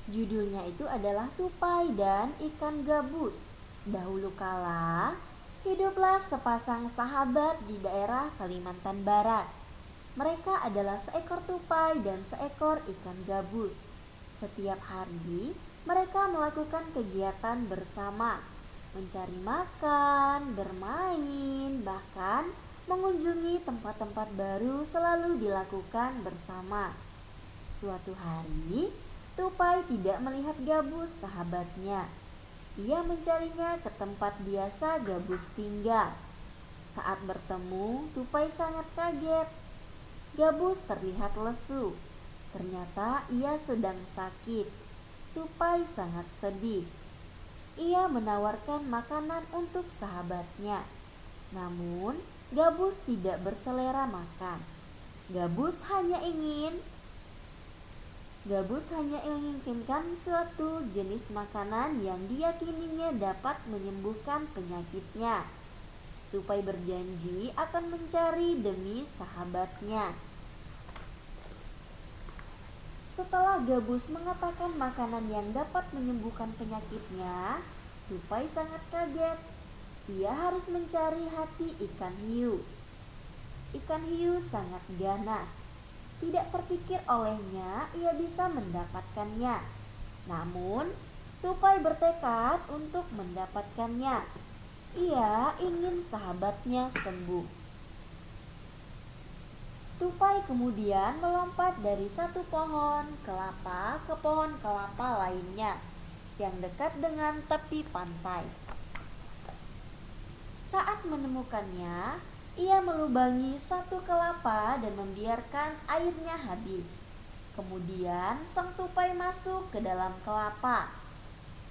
Judulnya itu adalah Tupai dan Ikan Gabus. Dahulu kala, hiduplah sepasang sahabat di daerah Kalimantan Barat. Mereka adalah seekor tupai dan seekor ikan gabus. Setiap hari, mereka melakukan kegiatan bersama, mencari makan, bermain, bahkan mengunjungi tempat-tempat baru selalu dilakukan bersama. Suatu hari, tupai tidak melihat gabus sahabatnya. Ia mencarinya ke tempat biasa gabus tinggal. Saat bertemu, tupai sangat kaget. Gabus terlihat lesu. Ternyata ia sedang sakit. Tupai sangat sedih. Ia menawarkan makanan untuk sahabatnya. Namun, Gabus tidak berselera makan. Gabus hanya ingin Gabus hanya menginginkan suatu jenis makanan yang diyakininya dapat menyembuhkan penyakitnya. Tupai berjanji akan mencari demi sahabatnya. Setelah Gabus mengatakan makanan yang dapat menyembuhkan penyakitnya, Tupai sangat kaget. Ia harus mencari hati ikan hiu. Ikan hiu sangat ganas. Tidak terpikir olehnya ia bisa mendapatkannya. Namun, Tupai bertekad untuk mendapatkannya. Ia ingin sahabatnya sembuh. Tupai kemudian melompat dari satu pohon kelapa ke pohon kelapa lainnya yang dekat dengan tepi pantai. Saat menemukannya, ia melubangi satu kelapa dan membiarkan airnya habis. Kemudian sang tupai masuk ke dalam kelapa.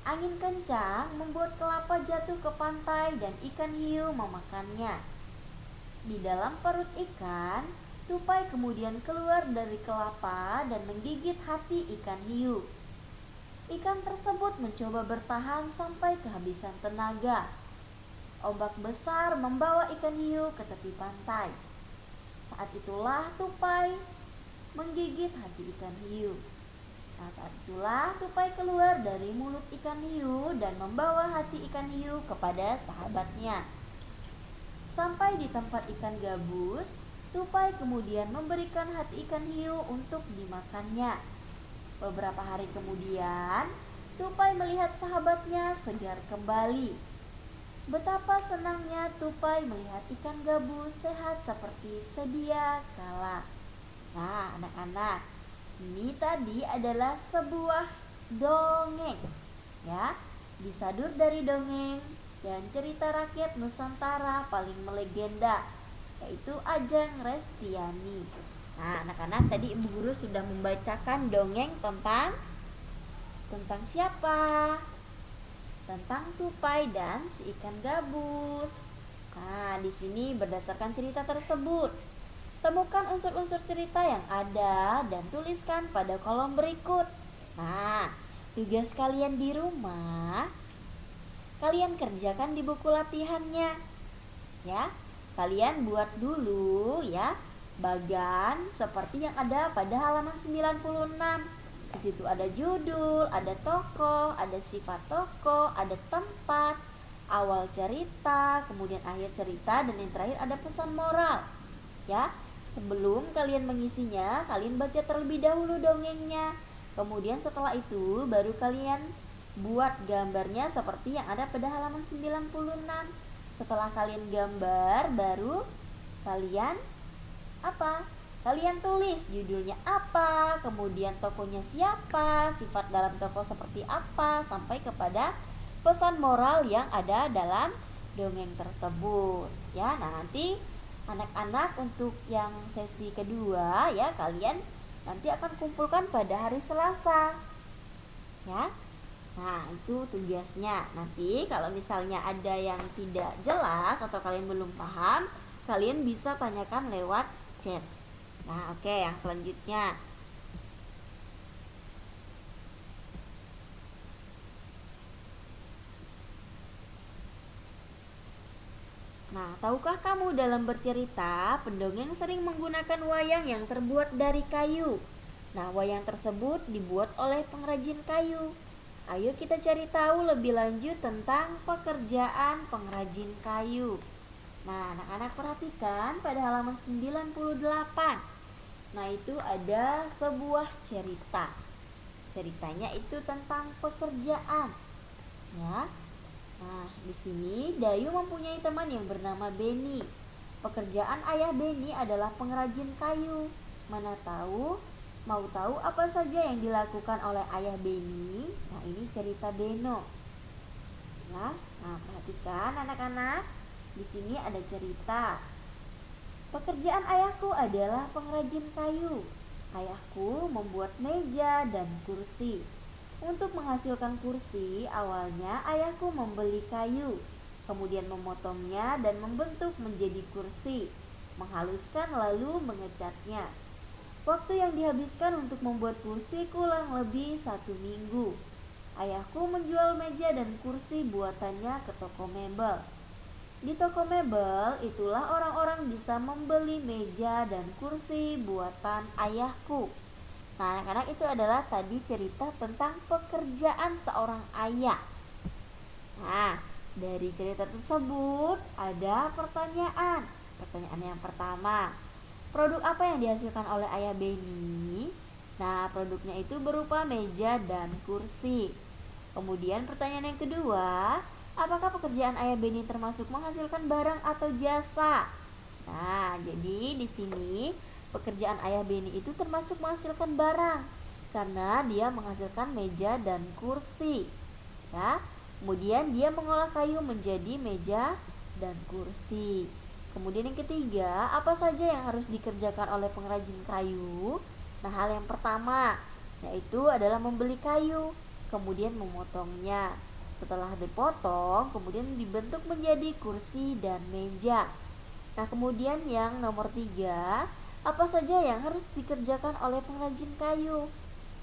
Angin kencang membuat kelapa jatuh ke pantai dan ikan hiu memakannya. Di dalam perut ikan, tupai kemudian keluar dari kelapa dan menggigit hati ikan hiu. Ikan tersebut mencoba bertahan sampai kehabisan tenaga. Ombak besar membawa ikan hiu ke tepi pantai. Saat itulah tupai menggigit hati ikan hiu. Saat itulah tupai keluar dari mulut ikan hiu dan membawa hati ikan hiu kepada sahabatnya. Sampai di tempat ikan gabus, tupai kemudian memberikan hati ikan hiu untuk dimakannya. Beberapa hari kemudian, tupai melihat sahabatnya segar kembali. Betapa senangnya tupai melihat ikan gabus sehat seperti sedia kala. Nah, anak-anak, ini tadi adalah sebuah dongeng, ya, disadur dari dongeng dan cerita rakyat Nusantara paling melegenda, yaitu Ajeng Restiani. Nah, anak-anak, tadi Ibu Guru sudah membacakan dongeng tentang siapa? Tentang tupai dan si ikan gabus. Nah, di sini berdasarkan cerita tersebut, temukan unsur-unsur cerita yang ada dan tuliskan pada kolom berikut. Nah, tugas kalian di rumah, kalian kerjakan di buku latihannya. Ya, kalian buat dulu ya bagan seperti yang ada pada halaman 96. Di situ ada judul, ada tokoh, ada sifat tokoh, ada tempat, awal cerita, kemudian akhir cerita, dan yang terakhir ada pesan moral. Ya, sebelum kalian mengisinya, kalian baca terlebih dahulu dongengnya. Kemudian setelah itu baru kalian buat gambarnya seperti yang ada pada halaman 96. Setelah kalian gambar, baru kalian apa? Kalian tulis judulnya apa, kemudian tokohnya siapa, sifat dalam tokoh seperti apa, sampai kepada pesan moral yang ada dalam dongeng tersebut. Ya, nah nanti anak-anak untuk yang sesi kedua ya, kalian nanti akan kumpulkan pada hari Selasa. Ya. Nah, itu tugasnya. Nanti kalau misalnya ada yang tidak jelas atau kalian belum paham, kalian bisa tanyakan lewat chat. Nah, oke, yang selanjutnya. Nah, tahukah kamu dalam bercerita, pendongeng sering menggunakan wayang yang terbuat dari kayu. Nah, wayang tersebut dibuat oleh pengrajin kayu. Ayo kita cari tahu lebih lanjut tentang pekerjaan pengrajin kayu. Nah, anak-anak perhatikan pada halaman 98. Nah, itu ada sebuah cerita. Ceritanya itu tentang pekerjaan. Ya. Nah, di sini Dayu mempunyai teman yang bernama Beni. Pekerjaan ayah Beni adalah pengrajin kayu. Mana tahu, mau tahu apa saja yang dilakukan oleh ayah Beni? Nah, ini cerita Beno. Ya. Nah, perhatikan anak-anak. Di sini ada cerita. Pekerjaan ayahku adalah pengrajin kayu. Ayahku membuat meja dan kursi. Untuk menghasilkan kursi, awalnya ayahku membeli kayu, kemudian memotongnya dan membentuk menjadi kursi, menghaluskan lalu mengecatnya. Waktu yang dihabiskan untuk membuat kursi kurang lebih 1 minggu. Ayahku menjual meja dan kursi buatannya ke toko mebel. Di toko mebel itulah orang-orang bisa membeli meja dan kursi buatan ayahku. Nah, anak-anak, itu adalah tadi cerita tentang pekerjaan seorang ayah. Nah, dari cerita tersebut ada pertanyaan. Pertanyaan yang pertama, produk apa yang dihasilkan oleh ayah Beni? Nah, produknya itu berupa meja dan kursi. Kemudian pertanyaan yang kedua, apakah pekerjaan ayah Beni termasuk menghasilkan barang atau jasa? Nah, jadi di sini pekerjaan ayah Beni itu termasuk menghasilkan barang karena dia menghasilkan meja dan kursi. Ya. Kemudian dia mengolah kayu menjadi meja dan kursi. Kemudian yang ketiga, apa saja yang harus dikerjakan oleh pengrajin kayu? Nah, hal yang pertama yaitu adalah membeli kayu, kemudian memotongnya. Setelah dipotong, kemudian dibentuk menjadi kursi dan meja. Nah, kemudian yang nomor 3, apa saja yang harus dikerjakan oleh pengrajin kayu?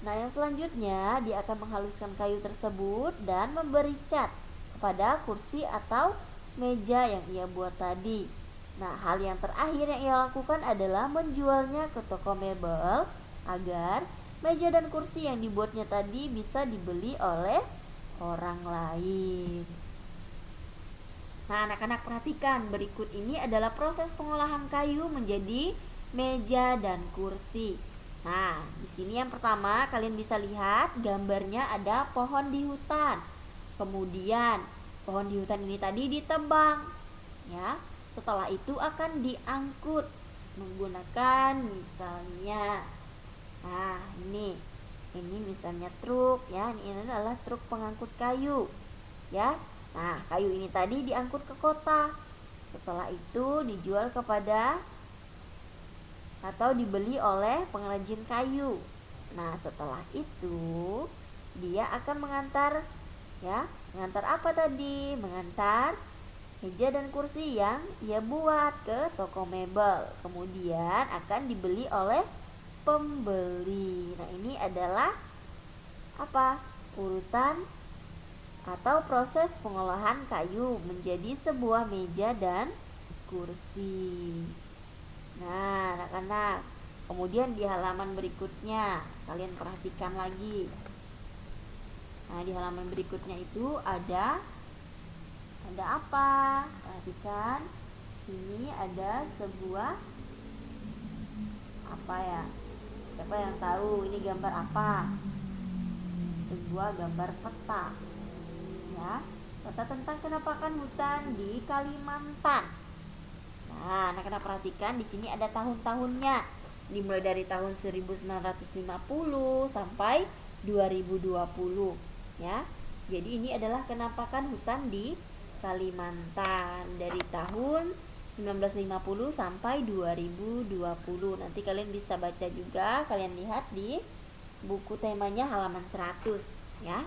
Nah, yang selanjutnya dia akan menghaluskan kayu tersebut dan memberi cat kepada kursi atau meja yang ia buat tadi. Nah, hal yang terakhir yang ia lakukan adalah menjualnya ke toko mebel agar meja dan kursi yang dibuatnya tadi bisa dibeli oleh orang lain. Nah, anak-anak perhatikan, berikut ini adalah proses pengolahan kayu menjadi meja dan kursi. Nah, di sini yang pertama kalian bisa lihat gambarnya ada pohon di hutan. Kemudian pohon di hutan ini tadi ditebang, ya. Setelah itu akan diangkut menggunakan misalnya, nah ini misalnya truk, ya. Ini adalah truk pengangkut kayu, ya. Nah, kayu ini tadi diangkut ke kota. Setelah itu dijual kepada atau dibeli oleh pengrajin kayu. Nah, setelah itu dia akan mengantar, ya, mengantar apa tadi? Mengantar meja dan kursi yang ia buat ke toko mebel. Kemudian akan dibeli oleh pembeli. Nah, ini adalah apa? Urutan atau proses pengolahan kayu menjadi sebuah meja dan kursi. Nah, anak-anak, kemudian di halaman berikutnya kalian perhatikan lagi. Nah, di halaman berikutnya itu ada apa? Perhatikan, ini ada sebuah apa ya? Siapa yang tahu ini gambar apa? Sebuah gambar peta. Ya, peta tentang penampakan hutan di Kalimantan. Nah, anak-anak perhatikan, di sini ada tahun-tahunnya. Dimulai dari tahun 1950 sampai 2020, ya. Jadi ini adalah penampakan hutan di Kalimantan dari tahun 1950 sampai 2020. Nanti kalian bisa baca juga, kalian lihat di buku temanya halaman 100, ya.